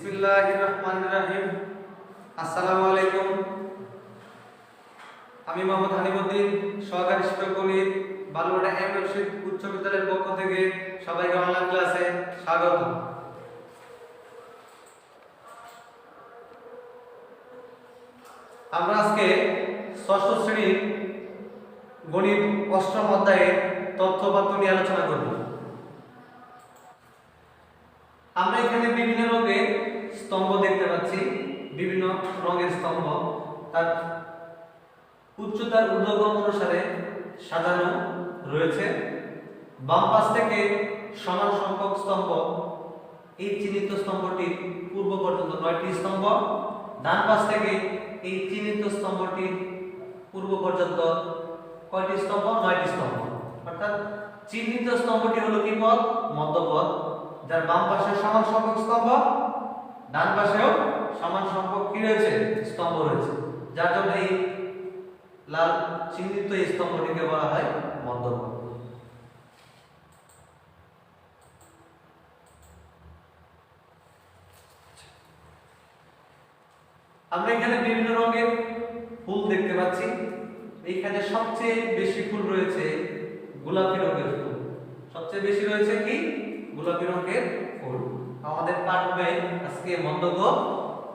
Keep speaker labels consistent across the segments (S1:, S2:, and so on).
S1: বিসমিল্লাহির রহমানির রহিম। আসসালামু আলাইকুম। আমি মোহাম্মদ হানিফউদ্দিন, সহকারী শিক্ষক গণিত, বালুরঘাটা এম রশিদ উচ্চ বিদ্যালয়ের পক্ষ থেকে সবাইকে অনলাইন ক্লাসে স্বাগত। আমরা আজকে ষষ্ঠ শ্রেণীর গণিত অষ্টম অধ্যায়ের তথ্যপাত্র নিয়ে আলোচনা করব। আমরা এখানে বিভিন্ন রঙের স্তম্ভ দেখতে পাচ্ছি, বিভিন্ন রঙের স্তম্ভ তার উচ্চতার ঊর্ধ্বক্রম অনুসারে সাজানো রয়েছে। বাম পাশ থেকে সমান সংখ্যক স্তম্ভ, এই চিহ্নিত স্তম্ভটির পূর্ব পর্যন্ত 9টি স্তম্ভ, ডান পাশ থেকে এই চিহ্নিত স্তম্ভটির পূর্ব পর্যন্ত কয়টি স্তম্ভ? 9টি স্তম্ভ। অর্থাৎ চিহ্নিত স্তম্ভটি হলো কি পদ? মধ্যপদ, যার বাম পাশে সমান সংখ্যক স্তম্ভ, ডান পাশেও সমান সংখ্যক কি রয়েছে? স্তম্ভ রয়েছে, যার জন্য এই লাল চিহ্নিত এই স্তম্ভটিকে বলা হয় মধ্যপদ। আমরা এখানে বিভিন্ন রঙের ফুল দেখতে পাচ্ছি। এইখানে সবচেয়ে বেশি ফুল রয়েছে গোলাপি রঙের ফুল। সবচেয়ে বেশি রয়েছে কি? গোলাপি রঙের ফুল। আমাদের পাঠ হবে আজকে মধ্যগত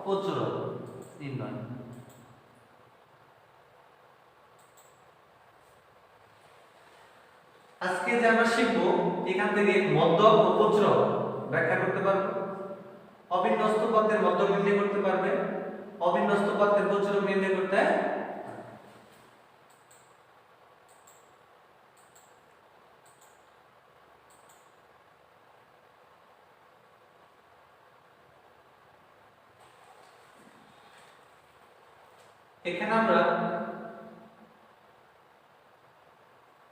S1: প্রচুরক নির্ণয়। আজকে যে আমরা শিখব, এখান থেকে মধ্যক ও প্রচুরক ব্যাখ্যা করতে পারবো, অবিন্যস্ত পথের মধ্যক নির্ণয় করতে পারবে, অবিন্যস্ত পথের প্রচুরক নির্ণয় করতে এখানে আমরা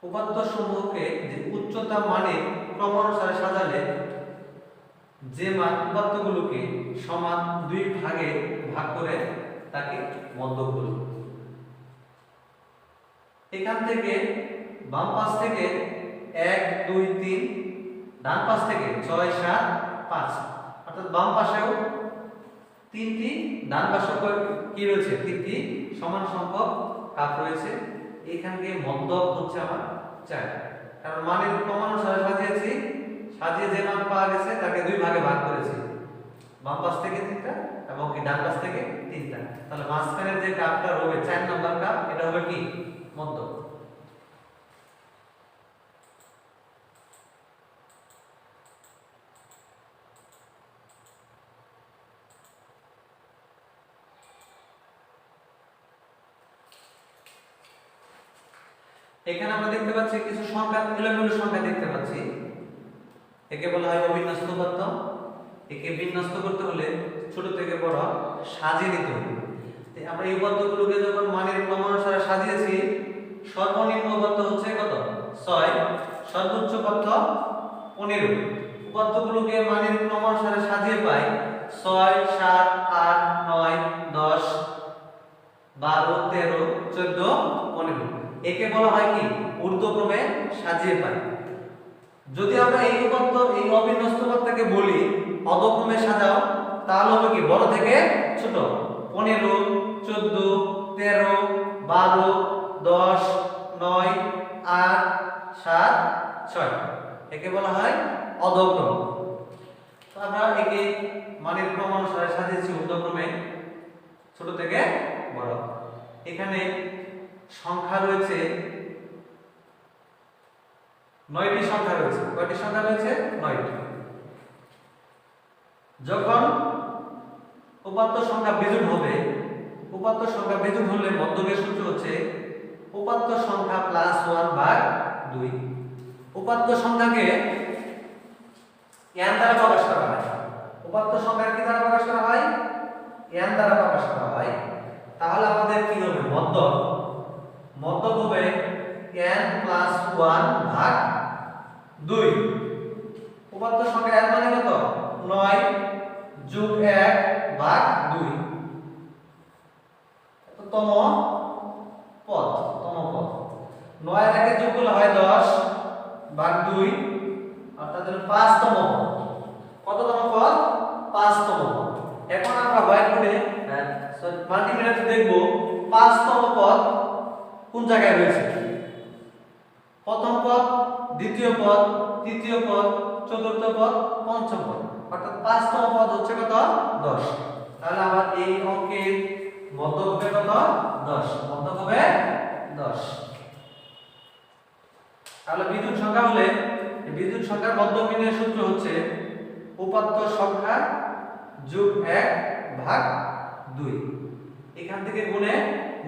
S1: উপাত্ত সমূহকে যে উচ্চতা মানে ক্রমানুসারে সাজালে যে মান উপাত্তগুলোকে সমান দুই ভাগে ভাগ করে তাকে মধ্যক বলে। এখান থেকে বাম পাশ থেকে 1 2 3, ডান পাশ থেকে 6 7 5, অর্থাৎ বাম পাশেও 3টি, ডান পাশে কি রয়েছে? 3টি সমান সংখ্যক কাপ রয়েছে। এখানে মধ্যক হচ্ছে আমার 4, কারণ মানের ক্রমানুসারে সাজিয়েছি, সাজিয়ে যে মান পাওয়া গেছে তাকে দুই ভাগে ভাগ করেছি, বাম পাশ থেকে 3টা এবং কি ডান পাশ থেকে 3টা। তাহলে মাঝখানের যে কাপটা হবে 4 নাম্বার কাপ, এটা হবে কি? মধ্যক। এখানে আমরা দেখতে পাচ্ছি কিছু সংখ্যা, এলোমেলো সংখ্যা দেখতে পাচ্ছি। একে বলা হয় অবিন্যস্ত পথ। একে বিন্যস্ত করতে হলে ছোট থেকে বড় সাজিয়ে নিতে হবে। আমরা এই পদ্ধতিগুলোকে যখন মানের ক্রমানুসারে সাজিয়েছি, সর্বনিম্ন পথ হচ্ছে কত? 6, সর্বোচ্চ পথ 15। উপাত্তগুলোকে মানের ক্রমানুসারে সাজিয়ে পাই 6 7 8 9 10 12 13 14 15। একে বলা হয় কি? ঊর্ধ্বক্রমে সাজিয়ে পাই। যদি আমরা এই উপাত্ত, এই অবিন্যস্ত পথটাকে বলি অধক্রমে সাজাও, তাহলে হবে কি? বড় থেকে ছোট। 15 14 13 12 10 9 8 7 6, একে বলা হয় অধক্রম। তো আমরা একে মানের ক্রমানুসারে সাজিয়েছি ঊর্ধ্বক্রমে, ছোট থেকে বড়। এখানে সংখ্যা রয়েছে 9টি সংখ্যা রয়েছে। কয়টি সংখ্যা রয়েছে? 9টি। যখন উপাত্ত সংখ্যা বিজোড় হবে, উপাত্ত সংখ্যা বিজোড় হলে মধ্যকের সূত্র হচ্ছে উপাত্ত সংখ্যা প্লাস 1 ভাগ 2। উপাত্ত সংখ্যাকে n দ্বারা প্রকাশ করা হয়। উপাত্ত সংখ্যা কি দ্বারা প্রকাশ করা হয়? n দ্বারা প্রকাশ করা হয়। তাহলে আমাদের কি হবে? মধ্যক। মধ্যক হবে n প্লাস 1 ভাগ 2। উপাত্ত সংখ্যা n মানে কত? 9 যোগ 1 ভাগ 2, তম পদ। তম পদ 9 এর আগে যোগ করলে হয় 10 ভাগ 2, অর্থাৎ 5তম পদ। কততম পদ? 5তম পদ। এখন আমরা হোয়াইট বোর্ডে মাল্টিমিটারে দেখব 5তম পদ কোন জায়গায় রয়েছে। প্রথম পদ, দ্বিতীয় পদ, তৃতীয় পদ, চতুর্থ পদ, পঞ্চম পদ, অর্থাৎ 5তম পদ হচ্ছে কত 10। তাহলে আমার এই অঙ্কের মধ্যক হবে কত 10, মধ্যক হবে 10। তাহলে বিজোড় সংখ্যা হলে বিজোড় সংখ্যার মধ্যক নির্ণয়ের সূত্র হচ্ছে উপাত্ত সংখ্যা যোগ 1 ভাগ 2। এখান থেকে গুণে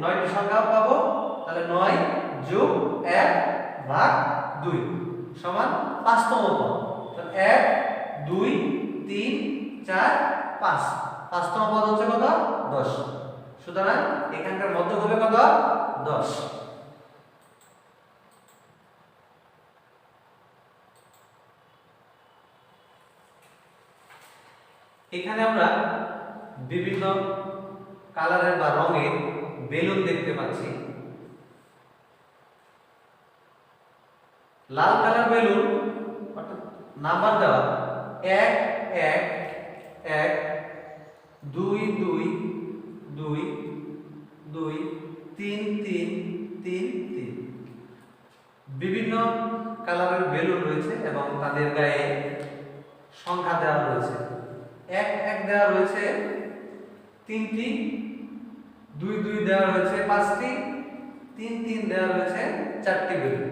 S1: 9টি সংখ্যা পাবো, তাহলে 9 যোগ 1 ভাগ 2 সমান 5তম পদ। তাহলে 1 2 3 4 5, 5তম পদ হচ্ছে কত 10। সুতরাং এখানকার মধ্যক হবে কত 10। এখানে আমরা বিভিন্ন কালারের বা রঙের বেলুন দেখতে পাচ্ছি। লাল কালার বেলুন অর্থাৎ নাম্বার দেওয়া 1 1 1 2 2 2 2 3 3 3 3। বিভিন্ন কালারের বেলুন রয়েছে এবং তাদের গায়ে সংখ্যা দেওয়া রয়েছে। 1 1 দেওয়া রয়েছে 3টি, 2 2 দেওয়া রয়েছে 5টি, 3 3 দেওয়া রয়েছে 4টি বেলুন।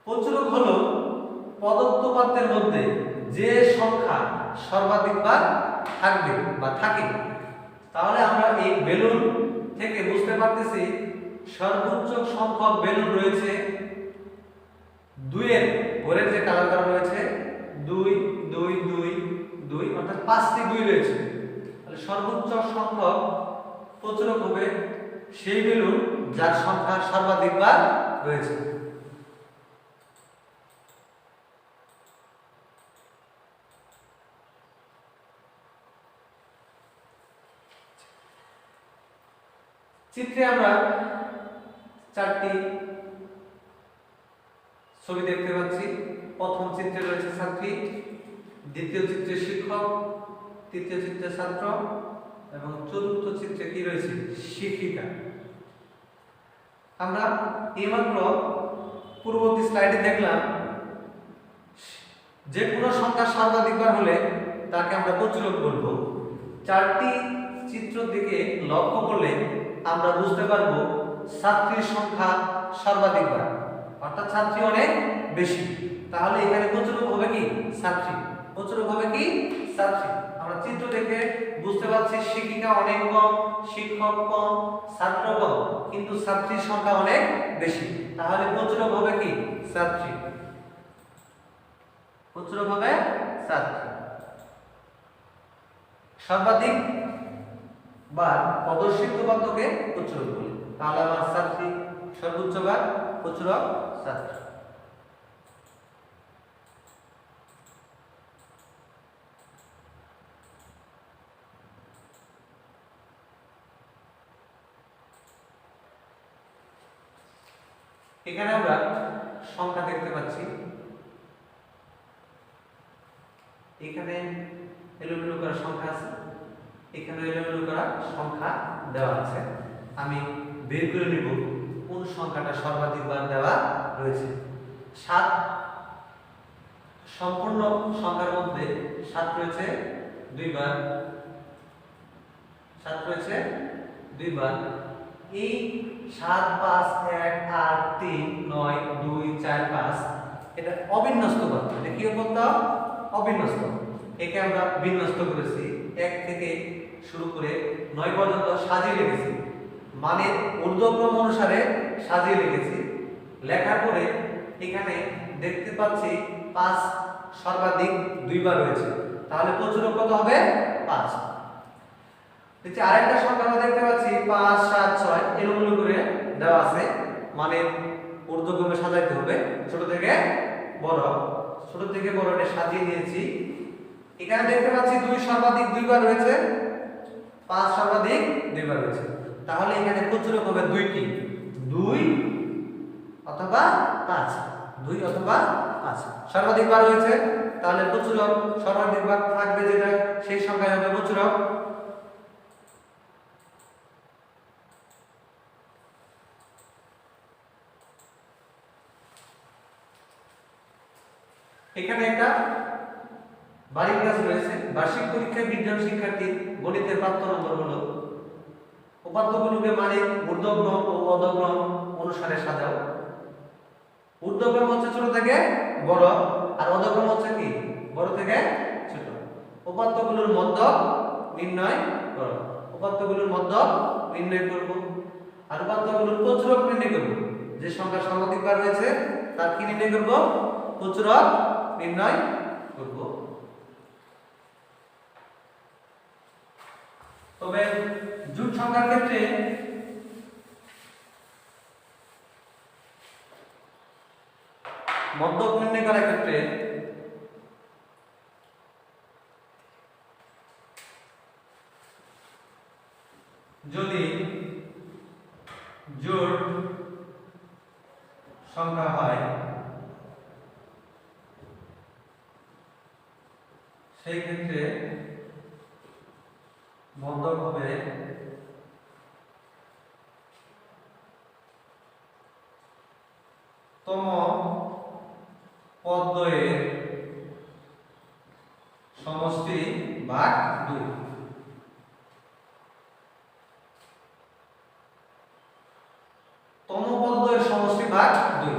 S1: প্রচুরক হলো প্রদত্ত পাত্রের মধ্যে যে সংখ্যা সর্বাধিকবার থাকবে বা থাকে। তাহলে আমরা এই বেলুন থেকে বুঝতে পারতেছি সর্বোচ্চ সংখ্যক বেলুন রয়েছে 2 এর ঘরের যে কালার করা রয়েছে 2 2 2 2, অর্থাৎ 5টি 2 রয়েছে। তাহলে সর্বোচ্চ সংখ্যক প্রচুরক হবে সেই বেলুন যার সংখ্যা সর্বাধিকবার রয়েছে। চিত্রে আমরা 4টি ছবি দেখতে পাচ্ছি। প্রথম চিত্রে রয়েছে ছাত্রী, দ্বিতীয় চিত্রে শিক্ষক, তৃতীয় চিত্রে ছাত্র এবং চতুর্থ চিত্রে কি রয়েছে শিক্ষিকা। আমরা এইমাত্র পূর্ববর্তী স্লাইডে দেখলাম যে কোনো সংখ্যা সর্বাধিকবার হলে তাকে আমরা প্রচুরক বলবো। 4টি চিত্র দিকে লক্ষ্য করলে আমরা বুঝতে পারবো ছাত্রীর সংখ্যা সর্বাধিকবার, অর্থাৎ ছাত্রী অনেক বেশি। তাহলে এখানে প্রচুরক হবে কি ছাত্রী, প্রচুরক হবে কি ছাত্রী। আমরা চিত্র দেখে বুঝতে পারছি শিক্ষিকা অনেক কম, শিক্ষক কম, ছাত্র কম, কিন্তু ছাত্রীর সংখ্যা অনেক বেশি। তাহলে প্রচুরক হবে কি ছাত্রী, প্রচুরক হবে ছাত্রী। সর্বাধিক বার প্রদর্শিত উপাত্তকে প্রচুরক বলে। তাহলে আমার ছাত্রী সর্বোচ্চ বার, প্রচুরক ছাত্রী। এখানে আমরা সংখ্যা দেখতে পাচ্ছি। এখানে এলোমেলো করা সংখ্যা আছে, এখানে এলোমেলো করা সংখ্যা দেওয়া আছে। আমি বের করে নিব কোন সংখ্যাটা সর্বাধিকবার দেওয়া রয়েছে। 7 সম্পূর্ণ সংখ্যার মধ্যে 7 রয়েছে 2 বার, 7 রয়েছে 2 বার। এই 7 5 1 8 3 9 2 4 5 এটা অবিন্যস্ত পদ। এটা কি পদ? অবিন্যস্ত। একে আমরা বিন্যস্ত করেছি, 1 থেকে শুরু করে 9 পর্যন্ত সাজিয়ে রেখেছি, মানে ঊর্ধ্বক্রম অনুসারে সাজিয়ে রেখেছি। লেখার পরে এখানে দেখতে পাচ্ছি 5 সর্বাধিক 2 বার রয়েছে। তাহলে প্রচুরক কত হবে 5। নিচে আরেকটা সংখ্যা আমরা দেখতে পাচ্ছি 5 7 6 এলোমেলো করে দেওয়া আছে, মানে ঊর্ধ্বক্রমে সাজাইতে হবে ছোট থেকে বড়, ছোট থেকে বড় এটা সাজিয়ে নিয়েছি। এখানে দেখতে পাচ্ছি 2 সর্বাধিক 2 বার রয়েছে, 5 সর্বাধিক 2 বার রয়েছে। তাহলে এখানে প্রচুরক হবে 2টি, 2 অথবা 5, 2 অথবা 5। সর্বাধিক বার রয়েছে তাহলে প্রচুরক সর্বাধিক ভাগ থাকবে যেটা সেই সংখ্যাই হবে প্রচুরক। এখানে একটা বাড়ির কাজ রয়েছে। বার্ষিক পরীক্ষায় বিজ্ঞান শিক্ষার্থী গণিতের প্রাপ্ত নম্বর হলো উপাত্তগুলোকে মানে ঊর্ধ্বক্রম ও অধক্রম অনুসারে সাজাও। ঊর্ধ্বক্রম হচ্ছে ছোট থেকে বড় আর অধক্রম হচ্ছে কি বড় থেকে ছোট। উপাত্তগুলোর মধ্যক নির্ণয় করো। উপাত্তগুলোর মধ্যক নির্ণয় করব আর উপাত্তগুলোর প্রচুরক নির্ণয় করব। যে সংখ্যা সর্বাধিক বার হয়েছে তার কি নির্ণয় করব? প্রচুরক নির্ণয় করব। তবে জোড় সংখ্যার ক্ষেত্রে মধ্যক নির্ণয় করার ক্ষেত্রে যদি জোড় সংখ্যা হয় সেই ক্ষেত্রে মধ্যক হবে তম পদদ্বয়ের সমষ্টি ভাগ 2। তম পদদ্বয়ের সমষ্টি ভাগ 2।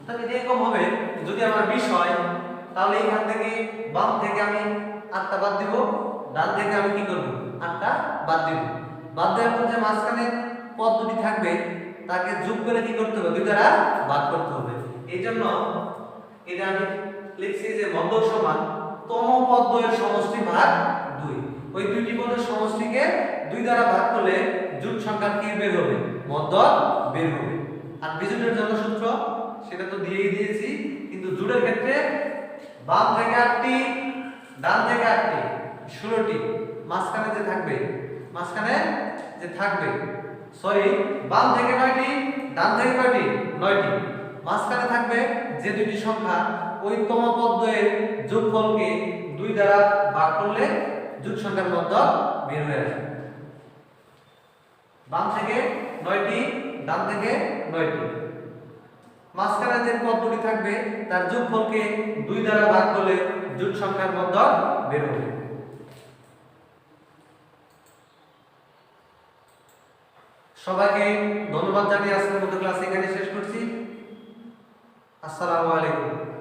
S1: তাহলে এরকম হবে যদি আমার 20 হয় তাহলে এখান থেকে বাম থেকে আমি 8টা বাদ দিব, ডান থেকে আমি কি করব 8টা বাদ দিব। বাদ দেওয়ার পর যে মাঝখানে পদ দুটি থাকবে তাকে যোগ করে কি করতে হবে 2 দ্বারা ভাগ করতে হবে। এইজন্য এটা আমি লিখছি যে মধ্যক সমান তম পদদ্বয়ের সমষ্টি ভাগ 2। ওই দুইটি পদের সমষ্টিকে 2 দ্বারা ভাগ করলে জোড় সংখ্যা কি বের হবে? মধ্যক বের হবে। আর বিজোড়ের জন্য সূত্র সেটা তো দিয়েই দিয়েছি, কিন্তু জোড়ের ক্ষেত্রে বাম থেকে 8টি ডান থেকে 8টি 16টি মাঝখানে যে থাকবে সরি বাম থেকে 9টি ডান থেকে কয়টি 9টি মাঝখানে থাকবে যে দুটি সংখ্যা ওই তম পদদ্বয়ের যোগফলকে 2 দ্বারা ভাগ করলে জোড় সংখ্যার মধ্যক বের হয়ে আসবে। বাম থেকে 9টি ডান থেকে 9টি মাঝখানে যে পদ দুটি থাকবে তার যোগফলকে 2 দ্বারা ভাগ করলে জোড় সংখ্যার মধ্যক বের হবে। সবাইকে ধন্যবাদ জানিয়ে আজকের মতো ক্লাস এখানে শেষ করছি। আসসালামু আলাইকুম।